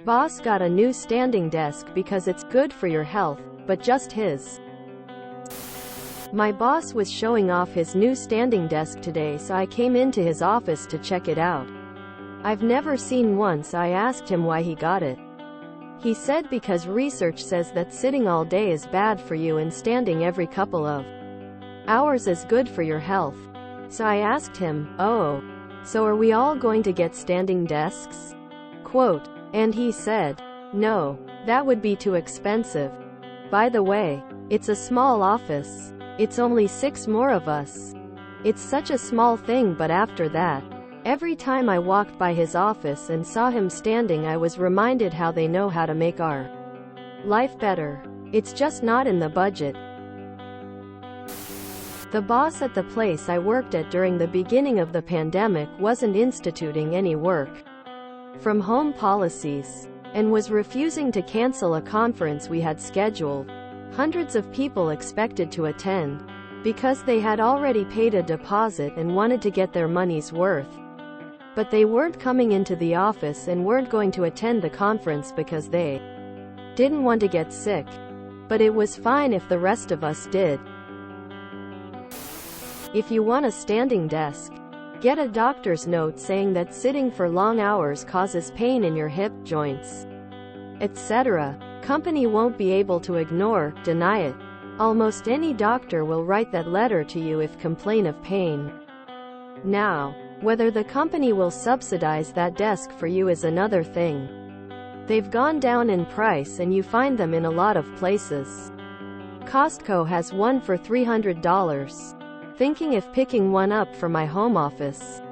boss got a new standing desk because it's good for your health, but just his. My boss was showing off his new standing desk today, so I came into his office to check it out. I've never seen one, so I asked him why he got it. He said because research says that sitting all day is bad for you and standing every couple of hours is good for your health. So I asked him, "Oh, so are we all going to get standing desks?" Quote, and he said, "No, that would be too expensive. By the way, it's a small office. It's only 6 more of us. It's such a small thing, but after that, every time I walked by his office and saw him standing, I was reminded how they know how to make our life better. It's just not in the budget." The boss at the place I worked at during the beginning of the pandemic wasn't instituting any work from home policies, and was refusing to cancel a conference we had scheduled. Hundreds of people expected to attend, because they had already paid a deposit and wanted to get their money's worth. But they weren't coming into the office and weren't going to attend the conference because they didn't want to get sick. But it was fine if the rest of us did. If you want a standing desk, get a doctor's note saying that sitting for long hours causes pain in your hip, joints, etc. Company won't be able to deny it. Almost any doctor will write that letter to you if complain of pain. Now, whether the company will subsidize that desk for you is another thing. They've gone down in price and you find them in a lot of places. Costco has one for $300. Thinking of picking one up for my home office.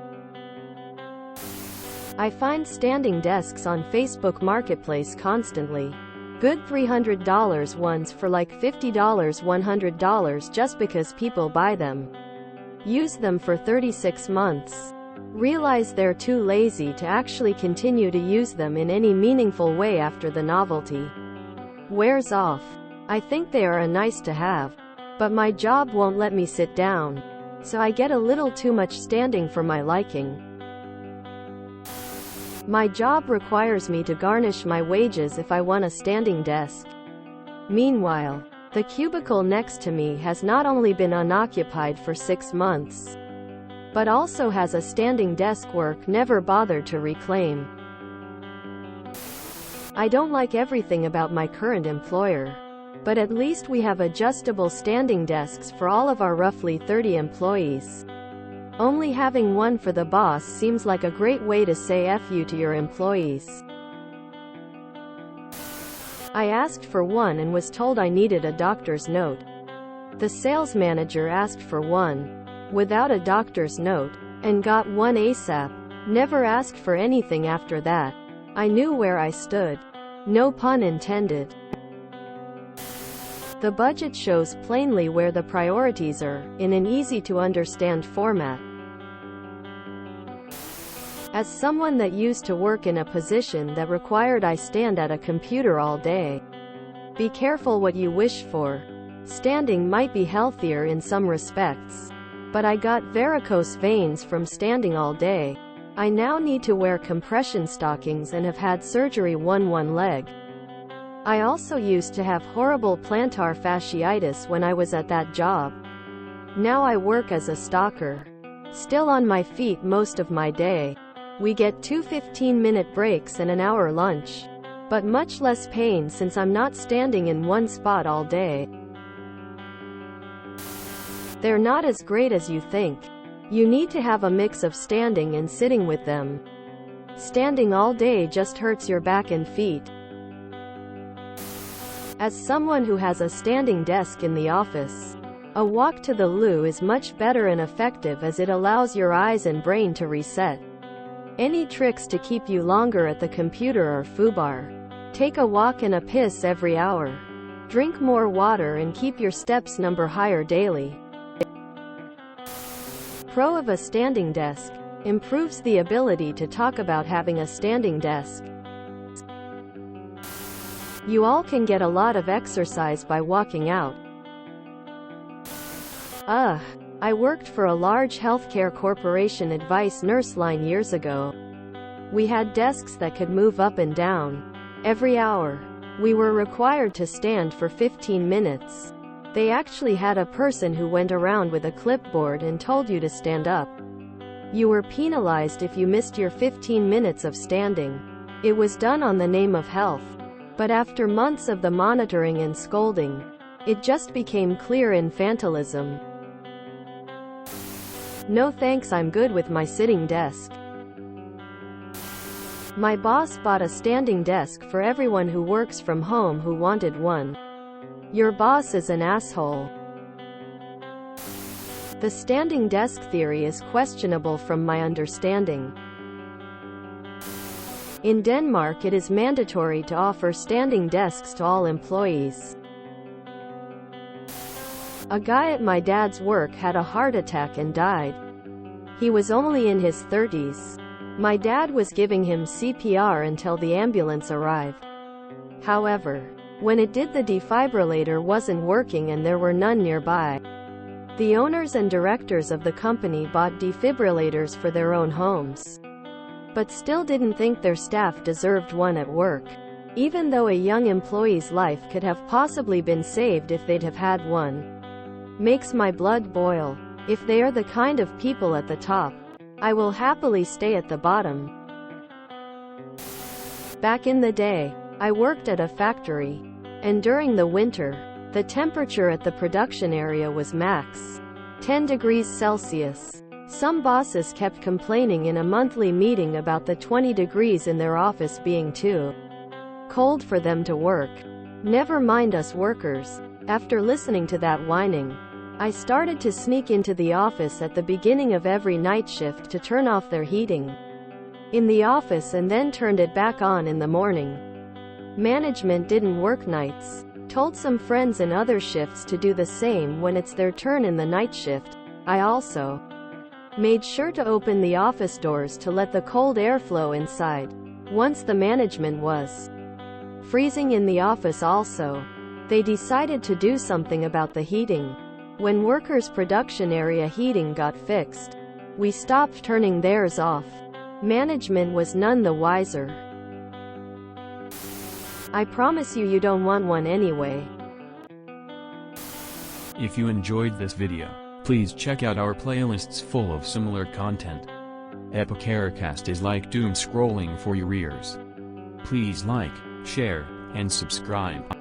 I find standing desks on Facebook Marketplace constantly. Good $300 ones for like $50, $100 just because people buy them. Use them for 36 months. Realize they're too lazy to actually continue to use them in any meaningful way after the novelty wears off. I think they are a nice to have, but my job won't let me sit down, so I get a little too much standing for my liking. My job requires me to garnish my wages if I want a standing desk. Meanwhile, the cubicle next to me has not only been unoccupied for 6 months, but also has a standing desk work never bothered to reclaim. I don't like everything about my current employer, but at least we have adjustable standing desks for all of our roughly 30 employees. Only having one for the boss seems like a great way to say F you to your employees. I asked for one and was told I needed a doctor's note. The sales manager asked for one without a doctor's note, and got one ASAP. Never asked for anything after that. I knew where I stood. No pun intended. The budget shows plainly where the priorities are, in an easy-to-understand format. As someone that used to work in a position that required I stand at a computer all day, be careful what you wish for. Standing might be healthier in some respects, but I got varicose veins from standing all day. I now need to wear compression stockings and have had surgery on one leg. I also used to have horrible plantar fasciitis when I was at that job. Now I work as a stalker. Still on my feet most of my day. We get 2 15-minute breaks and an hour lunch. But much less pain since I'm not standing in one spot all day. They're not as great as you think. You need to have a mix of standing and sitting with them. Standing all day just hurts your back and feet. As someone who has a standing desk in the office, a walk to the loo is much better and effective as it allows your eyes and brain to reset. Any tricks to keep you longer at the computer are FUBAR. Take a walk and a piss every hour. Drink more water and keep your steps number higher daily. Pro of a standing desk: improves the ability to talk about having a standing desk. You all can get a lot of exercise by walking out. I worked for a large healthcare corporation advice nurse line years ago. We had desks that could move up and down. Every hour. We were required to stand for 15 minutes. They actually had a person who went around with a clipboard and told you to stand up. You were penalized if you missed your 15 minutes of standing. It was done on the name of health. But after months of the monitoring and scolding, it just became clear infantilism. No thanks, I'm good with my sitting desk. My boss bought a standing desk for everyone who works from home who wanted one. Your boss is an asshole. The standing desk theory is questionable from my understanding. In Denmark, it is mandatory to offer standing desks to all employees. A guy at my dad's work had a heart attack and died. He was only in his 30s. My dad was giving him CPR until the ambulance arrived. However, when it did, the defibrillator wasn't working and there were none nearby. The owners and directors of the company bought defibrillators for their own homes, but still didn't think their staff deserved one at work, even though a young employee's life could have possibly been saved if they'd have had one. Makes my blood boil. If they are the kind of people at the top, I will happily stay at the bottom. Back in the day, I worked at a factory, and during the winter, the temperature at the production area was max 10 degrees Celsius. Some bosses kept complaining in a monthly meeting about the 20 degrees in their office being too cold for them to work. Never mind us workers. After listening to that whining, I started to sneak into the office at the beginning of every night shift to turn off their heating in the office and then turned it back on in the morning. Management didn't work nights. Told some friends in other shifts to do the same when it's their turn in the night shift. I also made sure to open the office doors to let the cold air flow inside. Once the management was freezing in the office also, they decided to do something about the heating. When workers' production area heating got fixed, we stopped turning theirs off. Management was none the wiser. I promise you don't want one anyway. If you enjoyed this video, please check out our playlists full of similar content. ElConaprole is like doom scrolling for your ears. Please like, share, and subscribe.